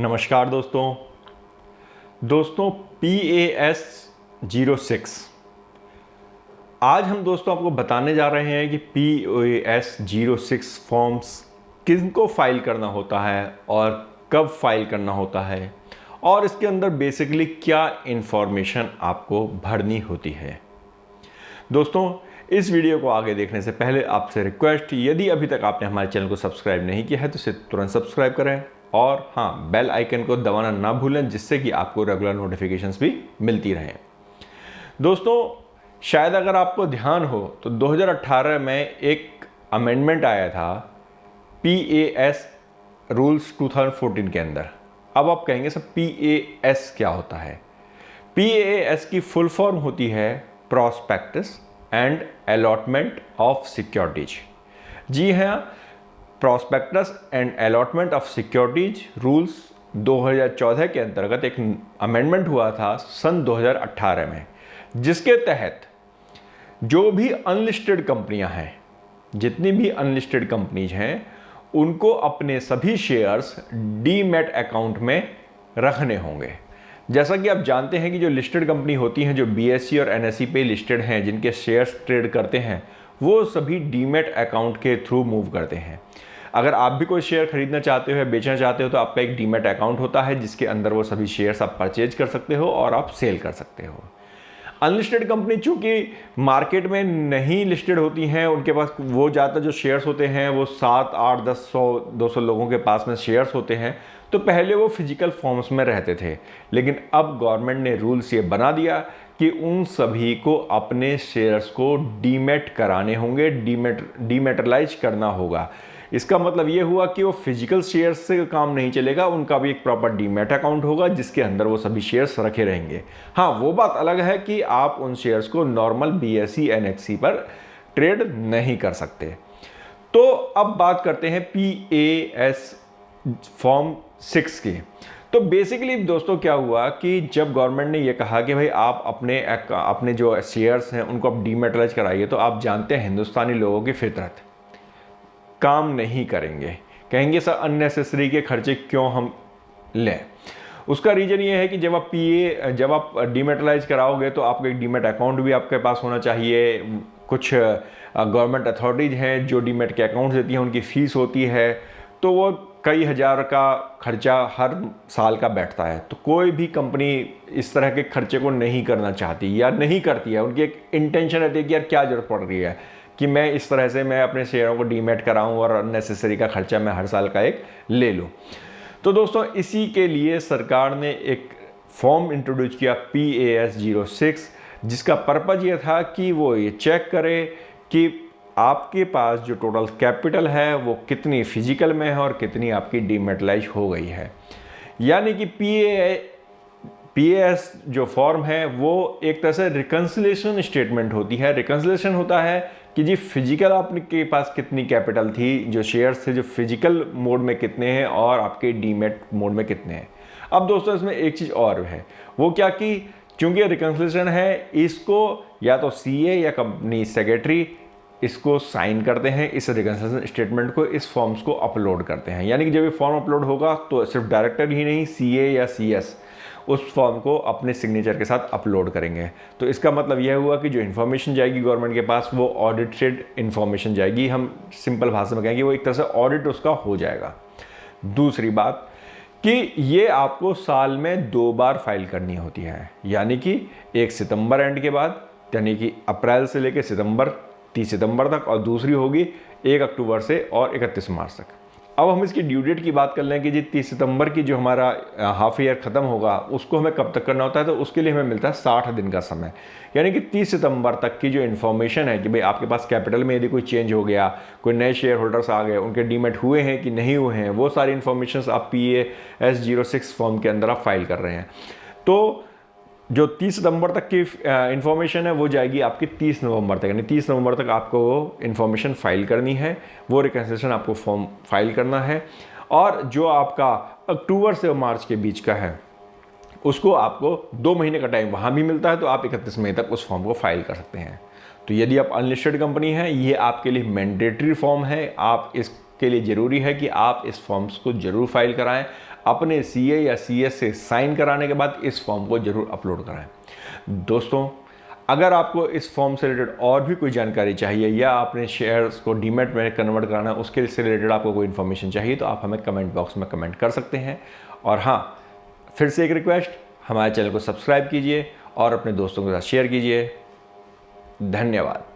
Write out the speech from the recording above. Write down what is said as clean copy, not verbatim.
नमस्कार दोस्तों PAS 06 आज हम दोस्तों आपको बताने जा रहे हैं कि PAS 06 फॉर्म्स किनको फाइल करना होता है और कब फाइल करना होता है और इसके अंदर बेसिकली क्या इंफॉर्मेशन आपको भरनी होती है। दोस्तों इस वीडियो को आगे देखने से पहले आपसे रिक्वेस्ट, यदि अभी तक आपने हमारे चैनल को सब्सक्राइब नहीं किया है तो इसे तुरंत सब्सक्राइब करें और हाँ, बेल आइकन को दबाना ना भूलें, जिससे कि आपको रेगुलर नोटिफिकेशंस भी मिलती रहें। दोस्तों शायद अगर आपको ध्यान हो तो 2018 में एक अमेंडमेंट आया था PAS रूल्स 2014 के अंदर। अब आप कहेंगे सर PAS क्या होता है? PAS की फुल फॉर्म होती है prospectus and allotment of securities. जी हाँ, prospectus and allotment of securities rules 2014 के अंतर्गत एक अमेंडमेंट हुआ था सन 2018 में, जिसके तहत जो भी अनलिस्टेड कंपनियां हैं, जितनी भी अनलिस्टेड कंपनीज हैं, उनको अपने सभी शेयर्स डीमैट अकाउंट में रखने होंगे। जैसा कि आप जानते हैं कि जो लिस्टेड कंपनी होती हैं, जो BSE और NSE पे लिस्टेड हैं, जिनके शेयर्स ट्रेड करते हैं, वो सभी डीमैट अकाउंट के थ्रू मूव करते हैं। अगर आप भी कोई शेयर खरीदना चाहते हो या बेचना चाहते हो तो आपका एक डीमैट अकाउंट होता है, जिसके अंदर वो सभी शेयर्स आप परचेज कर सकते हो और आप सेल कर सकते हो। अनलिस्टेड कंपनी चूंकि मार्केट में नहीं लिस्टेड होती हैं, उनके पास वो ज़्यादातर जो शेयर्स होते हैं वो 7, 8, 10, 100, 200 लोगों के पास में शेयर्स होते हैं, तो पहले वो फिजिकल फॉर्म्स में रहते थे। लेकिन अब गवर्नमेंट ने रूल्स ये बना दिया कि उन सभी को अपने शेयर्स को डीमैट कराने होंगे, डीमैटलाइज करना होगा। इसका मतलब ये हुआ कि वो फिजिकल शेयर्स से काम नहीं चलेगा, उनका भी एक प्रॉपर डीमैट अकाउंट होगा जिसके अंदर वो सभी शेयर्स रखे रहेंगे। हाँ, वो बात अलग है कि आप उन शेयर्स को नॉर्मल BSE NSE पर ट्रेड नहीं कर सकते। तो अब बात करते हैं PAS फॉर्म 6 की। तो बेसिकली दोस्तों क्या हुआ कि जब गवर्नमेंट ने ये कहा कि भाई आप अपने जो शेयर्स हैं उनको आप डीमैटलाइज कराइए, तो आप जानते हैं हिंदुस्तानी लोगों की फितरत, काम नहीं करेंगे, कहेंगे सर अननेसेसरी के खर्चे क्यों हम लें। उसका रीज़न ये है कि जब आप डीमैटलाइज कराओगे तो आपका एक डीमैट अकाउंट भी आपके पास होना चाहिए। कुछ गवर्नमेंट अथॉरिटीज हैं जो डीमैट के अकाउंट्स देती हैं, उनकी फ़ीस होती है, तो वो कई हज़ार का खर्चा हर साल का बैठता है। तो कोई भी कंपनी इस तरह के खर्चे को नहीं करना चाहती या नहीं करती है। उनकी एक इंटेंशन रहती है कि यार क्या ज़रूरत पड़ रही है कि मैं इस तरह से मैं अपने शेयरों को डीमैट कराऊं और अननेसेसरी का खर्चा मैं हर साल का एक ले लूं। तो दोस्तों इसी के लिए सरकार ने एक फॉर्म इंट्रोड्यूस किया PAS 06, जिसका पर्पज़ ये था कि वो ये चेक करे कि आपके पास जो टोटल कैपिटल है वो कितनी फिजिकल में है और कितनी आपकी डीमैटलाइज हो गई है। यानी कि PAS जो फॉर्म है वो एक तरह से रिकन्सिलेशन स्टेटमेंट होती है। रिकन्सिलेशन होता है कि जी फिजिकल आपके पास कितनी कैपिटल थी, जो शेयर्स थे जो फिजिकल मोड में कितने हैं और आपके डीमैट मोड में कितने हैं। अब दोस्तों इसमें एक चीज़ और है, वो क्या कि चूंकि रिकन्सिलेशन है, इसको या तो CA या कंपनी सेक्रेटरी इसको साइन करते हैं, इस रिकन्सिलेशन स्टेटमेंट को, इस फॉर्म्स को अपलोड करते हैं। यानी कि जब ये फॉर्म अपलोड होगा तो सिर्फ डायरेक्टर ही नहीं, CA या CS उस फॉर्म को अपने सिग्नेचर के साथ अपलोड करेंगे। तो इसका मतलब यह हुआ कि जो इन्फॉर्मेशन जाएगी गवर्नमेंट के पास वो ऑडिटेड इन्फॉर्मेशन जाएगी। हम सिंपल भाषा में कहेंगे वो एक तरह से ऑडिट उसका हो जाएगा। दूसरी बात कि ये आपको साल में 2 बार फाइल करनी होती है, यानी कि 1 सितंबर एंड के बाद, यानी कि अप्रैल से लेकर 30 सितंबर तक, और दूसरी होगी 1 अक्टूबर से और 31 मार्च तक। अब हम इसकी ड्यू डेट की बात कर लें कि जी 30 सितंबर की जो हमारा हाफ ईयर ख़त्म होगा उसको हमें कब तक करना होता है, तो उसके लिए हमें मिलता है 60 दिन का समय। यानी कि 30 सितंबर तक की जो इन्फॉर्मेशन है कि भाई आपके पास कैपिटल में यदि कोई चेंज हो गया, कोई नए शेयर होल्डर्स आ गए, उनके डीमैट हुए हैं कि नहीं हुए हैं, वो सारी इन्फॉर्मेशन आप PAS 06 फॉर्म के अंदर आप फाइल कर रहे हैं। तो जो 30 सितंबर तक की इन्फॉर्मेशन है वो जाएगी आपकी 30 नवंबर तक, यानी 30 नवंबर तक आपको वो इन्फॉर्मेशन फाइल करनी है, वो रिकन्सिलेशन आपको फॉर्म फाइल करना है। और जो आपका अक्टूबर से मार्च के बीच का है उसको आपको 2 महीने का टाइम वहाँ भी मिलता है, तो आप 31 मई तक उस फॉर्म को फाइल कर सकते हैं। तो यदि आप अनलिस्टेड कंपनी है, ये आपके लिए मैंडेटरी फॉर्म है, आप इस के लिए ज़रूरी है कि आप इस फॉर्म्स को ज़रूर फाइल कराएं। अपने सीए या सीएस से साइन कराने के बाद इस फॉर्म को ज़रूर अपलोड कराएं। दोस्तों, अगर आपको इस फॉर्म से रिलेटेड और भी कोई जानकारी चाहिए या अपने शेयर्स को डीमैट में कन्वर्ट कराना है, उसके से रिलेटेड आपको कोई इन्फॉर्मेशन चाहिए तो आप हमें कमेंट बॉक्स में कमेंट कर सकते हैं। और हाँ, फिर से एक रिक्वेस्ट, हमारे चैनल को सब्सक्राइब कीजिए और अपने दोस्तों के साथ शेयर कीजिए। धन्यवाद।